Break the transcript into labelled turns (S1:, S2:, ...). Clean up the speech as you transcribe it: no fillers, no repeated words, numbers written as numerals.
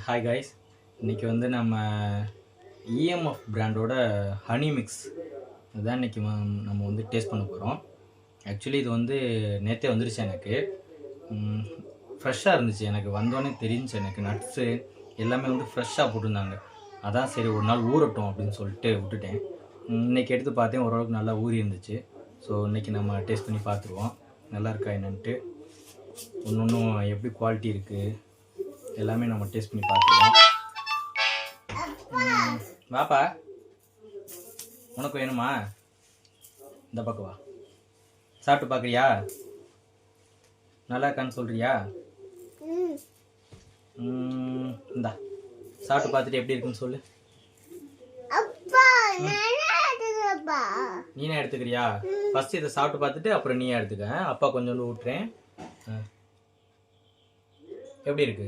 S1: Hi guys, இன்றைக்கி வந்து நம்ம இஎம்எஃப் பிராண்டோட ஹனி மிக்ஸ் இதுதான் இன்றைக்கி நம்ம வந்து டேஸ்ட் பண்ண போகிறோம். ஆக்சுவலி இது வந்து நேற்றே வந்துருச்சு. எனக்கு ஃப்ரெஷ்ஷாக இருந்துச்சு. எனக்கு வந்தோடனே தெரிஞ்சிச்சு. எனக்கு நட்ஸு எல்லாமே வந்து ஃப்ரெஷ்ஷாக போட்டிருந்தாங்க. அதான் சரி ஒரு நாள் ஊறட்டும் அப்படின்னு சொல்லிட்டு விட்டுட்டேன். இன்றைக்கி எடுத்து பார்த்தேன், ஓரளவுக்கு நல்லா ஊறி இருந்துச்சு. ஸோ இன்றைக்கி நம்ம டேஸ்ட் பண்ணி பார்த்துருவோம் நல்லா இருக்கா என்னன்ட்டு. ஒன்றும் எப்படி குவாலிட்டி இருக்குது எல்லாமே நம்ம டேஸ்ட் பண்ணி பார்த்துருவோம். வாப்பா, உனக்கு வேணுமா? இந்த பக்கம் வா, சாப்பிட்டு பார்க்குறியா? நல்லா இருக்கான்னு சொல்கிறியா? இந்தா சாப்பிட்டு பார்த்துட்டு எப்படி இருக்குன்னு சொல்லு. நீனே எடுத்துக்கிறியா? ஃபஸ்ட்டு இதை சாப்பிட்டு பார்த்துட்டு அப்புறம் நீயே எடுத்துக்க. அப்பா கொஞ்சோண்டு ஊட்டுறேன். எப்படி இருக்கு?